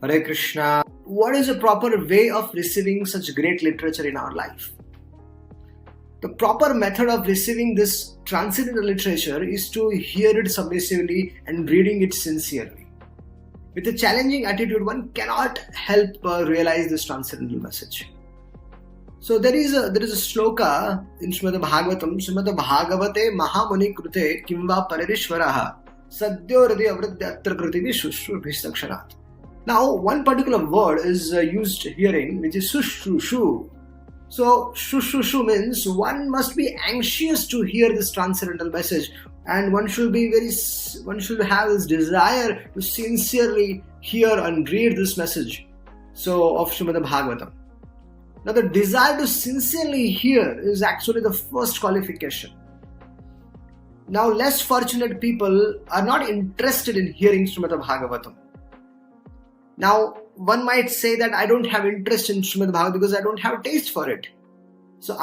Hare Krishna. What is a proper way of receiving such great literature in our life? The proper method of receiving this transcendental literature is to hear it submissively and reading it sincerely. With a challenging attitude, one cannot help realize this transcendental message. So there is a shloka in Srimad Bhagavatam, Srimad Bhagavate Mahamuni Krute Kimva Paririshvaraha Sadyo Hriday Avridyatra Kritivi Shushruvishakshanat. Now, one particular word is used herein, which is sushrushu. So, sushrushu means one must be anxious to hear this transcendental message, and one should have this desire to sincerely hear and read this message. So, of Srimad Bhagavatam. Now, the desire to sincerely hear is actually the first qualification. Now, less fortunate people are not interested in hearing Srimad Bhagavatam. Now, one might say that I don't have interest in Srimad Bhagavatam because I don't have taste for it. So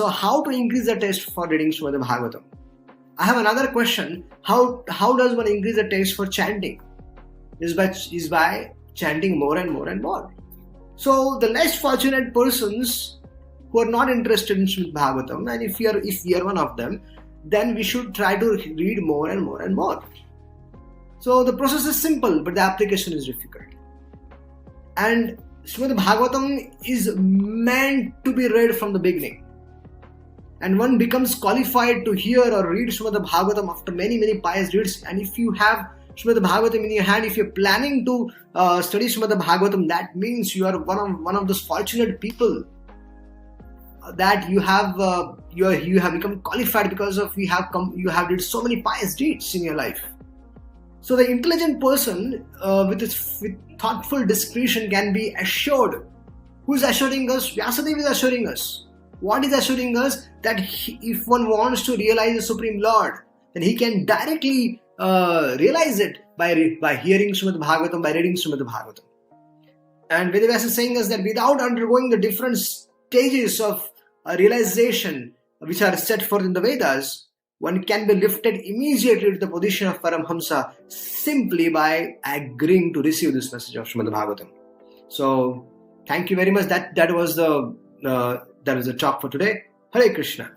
how to increase the taste for reading Srimad Bhagavatam? I have another question. How does one increase the taste for chanting? Is by chanting more and more and more. So the less fortunate persons who are not interested in Srimad Bhagavatam, and if we are one of them, then we should try to read more and more and more. So the process is simple, but the application is difficult. And Srimad Bhagavatam is meant to be read from the beginning. And one becomes qualified to hear or read Srimad Bhagavatam after many, many pious deeds. And if you have Srimad Bhagavatam in your hand, if you're planning to study Srimad Bhagavatam, that means you are one of those fortunate people that you have become qualified because of you have did so many pious deeds in your life. So the intelligent person with thoughtful discretion can be assured. Who is assuring us? Vyasadeva is assuring us. What is assuring us? That if one wants to realize the Supreme Lord, then he can directly realize it by hearing Srimad Bhagavatam, by reading Srimad Bhagavatam. And Vedavyasa is saying us that without undergoing the different stages of realization which are set forth in the Vedas, one can be lifted immediately to the position of Paramhamsa simply by agreeing to receive this message of Srimad Bhagavatam. So, thank you very much. That was the talk for today. Hare Krishna.